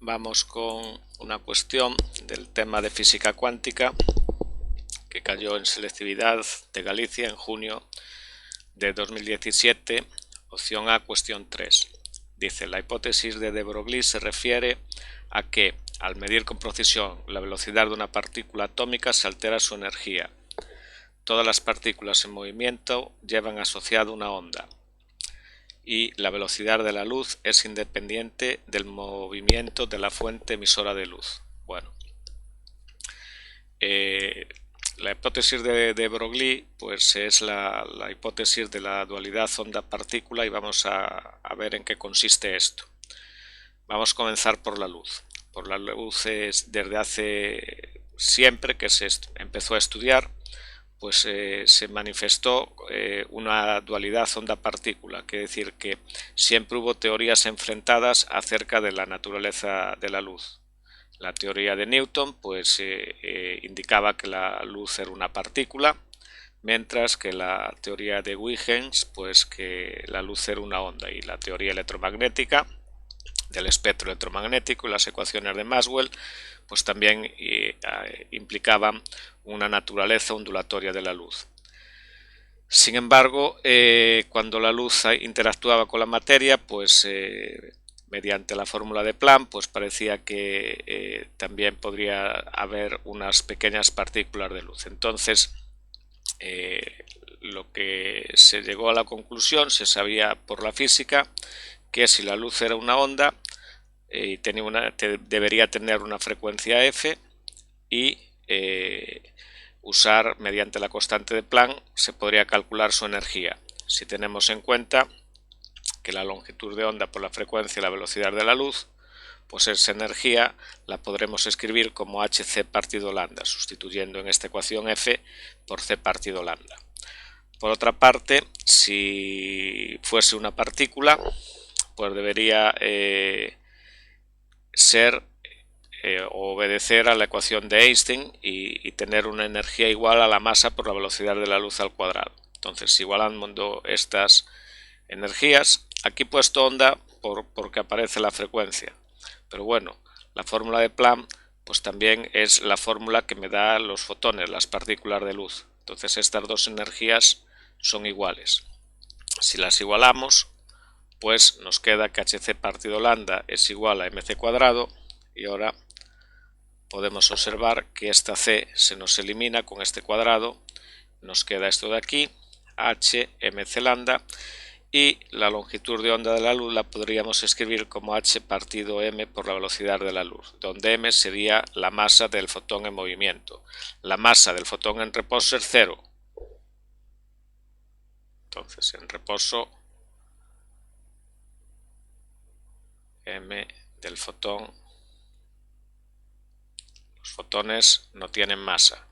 vamos con una cuestión del tema de física cuántica que cayó en selectividad de Galicia en junio de 2017, opción A, cuestión 3. Dice, la hipótesis de de Broglie se refiere a que, al medir con precisión la velocidad de una partícula atómica, se altera su energía. Todas las partículas en movimiento llevan asociado una onda y la velocidad de la luz es independiente del movimiento de la fuente emisora de luz. Bueno, la hipótesis de Broglie pues es la hipótesis de la dualidad onda-partícula y vamos a ver en qué consiste esto. Vamos a comenzar por la luz. Por la luz es desde hace siempre que se empezó a estudiar, pues se manifestó una dualidad onda-partícula, quiere decir que siempre hubo teorías enfrentadas acerca de la naturaleza de la luz. La teoría de Newton pues indicaba que la luz era una partícula, mientras que la teoría de Huygens pues que la luz era una onda, y la teoría electromagnética del espectro electromagnético y las ecuaciones de Maxwell pues también implicaban una naturaleza ondulatoria de la luz. Sin embargo, cuando la luz interactuaba con la materia, pues mediante la fórmula de Planck, pues parecía que también podría haber unas pequeñas partículas de luz. Entonces, lo que se llegó a la conclusión, se sabía por la física, que si la luz era una onda, debería tener una frecuencia f y usar mediante la constante de Planck se podría calcular su energía. Si tenemos en cuenta que la longitud de onda por la frecuencia y la velocidad de la luz, pues esa energía la podremos escribir como hc partido lambda, sustituyendo en esta ecuación f por c partido lambda. Por otra parte, si fuese una partícula, pues debería ser o obedecer a la ecuación de Einstein y tener una energía igual a la masa por la velocidad de la luz al cuadrado. Entonces, igualando estas energías, aquí he puesto onda porque aparece la frecuencia, pero bueno, la fórmula de Planck pues también es la fórmula que me da los fotones, las partículas de luz. Entonces estas dos energías son iguales. Si las igualamos, pues nos queda que hc partido lambda es igual a mc cuadrado, y ahora podemos observar que esta c se nos elimina con este cuadrado, nos queda esto de aquí, h mc lambda, y la longitud de onda de la luz la podríamos escribir como h partido m por la velocidad de la luz, donde m sería la masa del fotón en movimiento. La masa del fotón en reposo es 0. Entonces, en reposo, m del fotón, los fotones no tienen masa,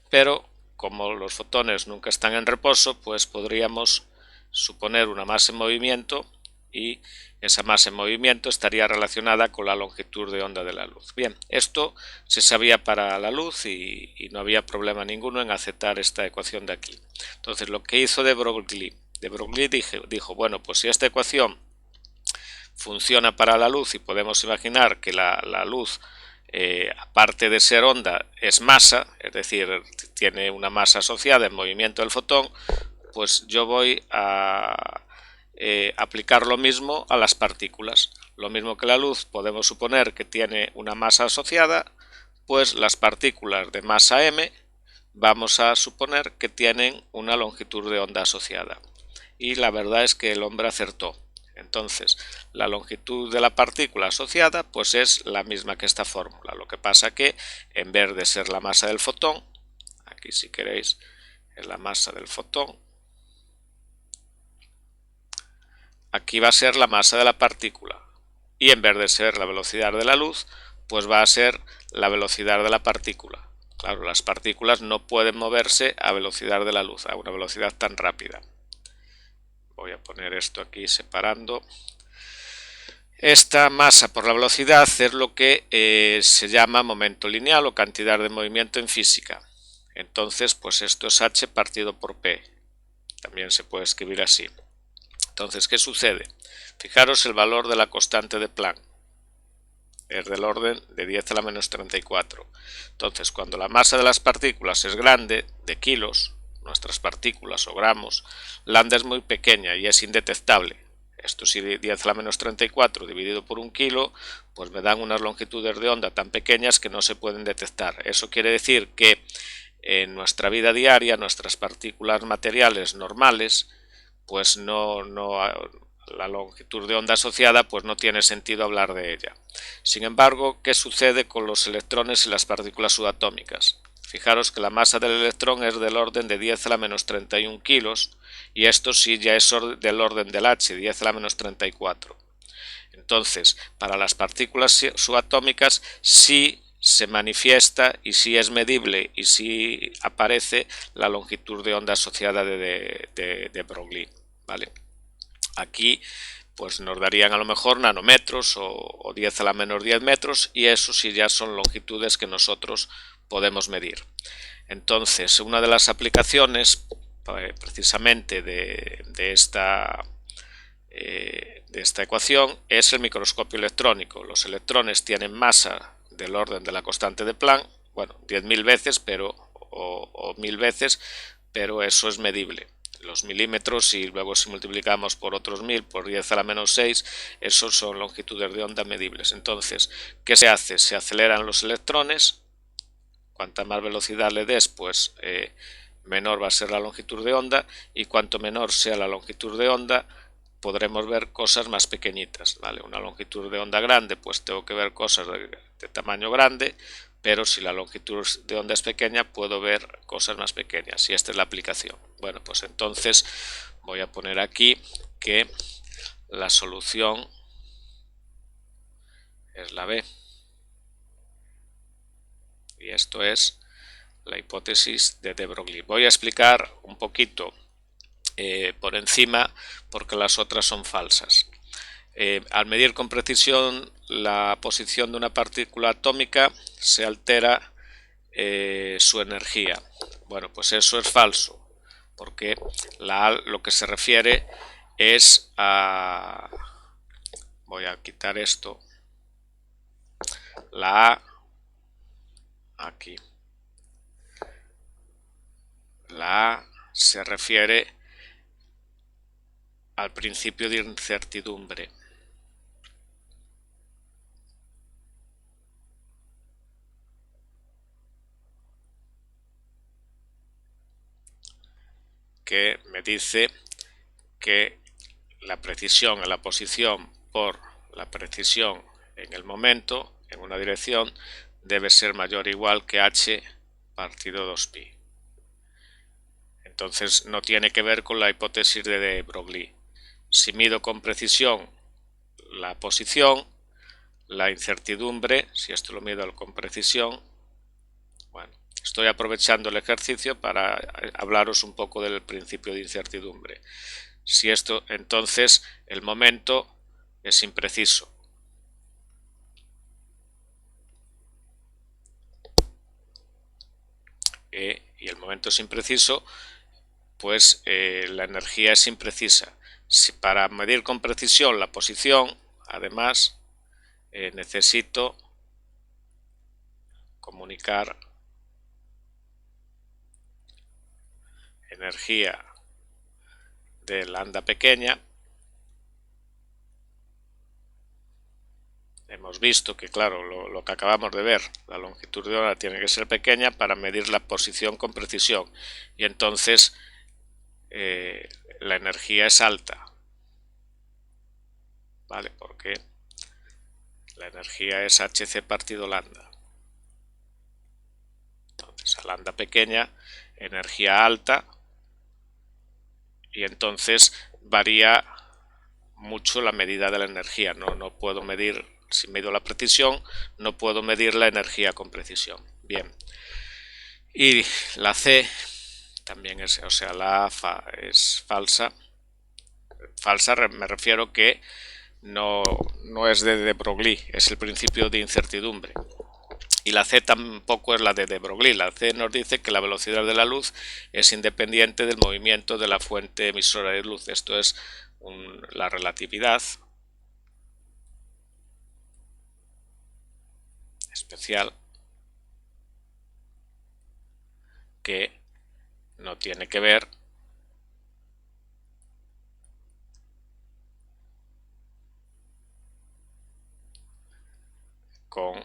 pero como los fotones nunca están en reposo, pues podríamos suponer una masa en movimiento, y esa masa en movimiento estaría relacionada con la longitud de onda de la luz. Bien, esto se sabía para la luz y no había problema ninguno en aceptar esta ecuación de aquí. Entonces, lo que hizo de Broglie dijo, bueno, pues si esta ecuación funciona para la luz y podemos imaginar que la luz, aparte de ser onda, es masa, es decir, tiene una masa asociada en movimiento del fotón, pues yo voy a aplicar lo mismo a las partículas. Lo mismo que la luz podemos suponer que tiene una masa asociada, pues las partículas de masa m vamos a suponer que tienen una longitud de onda asociada. Y la verdad es que el hombre acertó. Entonces, la longitud de la partícula asociada pues es la misma que esta fórmula. Lo que pasa que en vez de ser la masa del fotón, aquí si queréis es la masa del fotón, aquí va a ser la masa de la partícula, y en vez de ser la velocidad de la luz, pues va a ser la velocidad de la partícula. Claro, las partículas no pueden moverse a velocidad de la luz, a una velocidad tan rápida. Voy a poner esto aquí separando. Esta masa por la velocidad es lo que se llama momento lineal o cantidad de movimiento en física. Entonces, pues esto es h partido por p. También se puede escribir así. Entonces, ¿qué sucede? Fijaros el valor de la constante de Planck. es del orden de 10 a la menos 34. Entonces, cuando la masa de las partículas es grande, de kilos, nuestras partículas o gramos, la onda es muy pequeña y es indetectable. Esto si 10 a la menos 34 dividido por un kilo, pues me dan unas longitudes de onda tan pequeñas que no se pueden detectar. Eso quiere decir que en nuestra vida diaria, nuestras partículas materiales normales, pues la longitud de onda asociada pues no tiene sentido hablar de ella. Sin embargo, ¿qué sucede con los electrones y las partículas subatómicas? Fijaros que la masa del electrón es del orden de 10 a la menos 31 kilos y esto sí ya es del orden del H, 10 a la menos 34. Entonces, para las partículas subatómicas sí se manifiesta y sí es medible y sí aparece la longitud de onda asociada de Broglie, ¿vale? Aquí pues nos darían a lo mejor nanómetros o 10 a la menos 10 metros y eso sí ya son longitudes que nosotros podemos medir. Entonces, una de las aplicaciones precisamente de esta ecuación es el microscopio electrónico. Los electrones tienen masa del orden de la constante de Planck, bueno, 10.000 veces o 1000 veces, pero eso es medible. Los milímetros, y luego si multiplicamos por otros 1000 por 10 a la menos 6, esos son longitudes de onda medibles. Entonces, ¿qué se hace? Se aceleran los electrones. Cuanta más velocidad le des, pues menor va a ser la longitud de onda, y cuanto menor sea la longitud de onda, podremos ver cosas más pequeñitas, ¿vale? Una longitud de onda grande, pues tengo que ver cosas de tamaño grande, pero si la longitud de onda es pequeña, puedo ver cosas más pequeñas, y esta es la aplicación. Bueno, pues entonces voy a poner aquí que la solución es la B. Y esto es la hipótesis de de Broglie. Voy a explicar un poquito por encima porque las otras son falsas. Al medir con precisión la posición de una partícula atómica se altera su energía. Bueno, pues eso es falso, porque lo que se refiere es a... Voy a quitar esto. La A aquí. La A se refiere al principio de incertidumbre. Que me dice que la precisión en la posición por la precisión en el momento en una dirección debe ser mayor o igual que h partido 2pi. Entonces no tiene que ver con la hipótesis de de Broglie. Si mido con precisión la posición, la incertidumbre, si esto lo mido con precisión, bueno, estoy aprovechando el ejercicio para hablaros un poco del principio de incertidumbre. Si esto, entonces el momento es impreciso. Y el momento es impreciso, pues la energía es imprecisa. Si para medir con precisión la posición, además, necesito comunicar energía de lambda pequeña. Hemos visto que, claro, lo que acabamos de ver, la longitud de onda tiene que ser pequeña para medir la posición con precisión, y entonces la energía es alta, ¿vale? Porque la energía es hc partido lambda. Entonces, a lambda pequeña, energía alta, y entonces varía mucho la medida de la energía. No puedo medir, si mido la precisión, no puedo medir la energía con precisión. Bien. Y la C también es, o sea, la A es falsa. Falsa me refiero que no es de Broglie, es el principio de incertidumbre. Y la C tampoco es la de Broglie. La C nos dice que la velocidad de la luz es independiente del movimiento de la fuente emisora de luz. Esto es la relatividad. especial que no tiene que ver con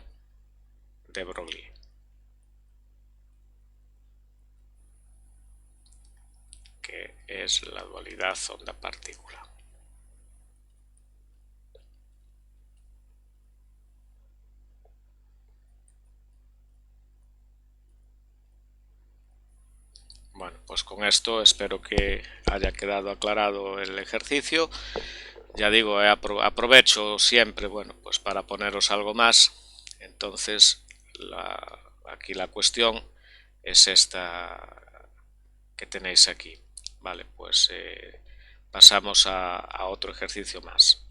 de Broglie, que es la dualidad onda-partícula. Bueno, pues con esto espero que haya quedado aclarado el ejercicio. Ya digo, aprovecho siempre, bueno, pues para poneros algo más. Entonces, aquí la cuestión es esta que tenéis aquí. Vale, pues pasamos a otro ejercicio más.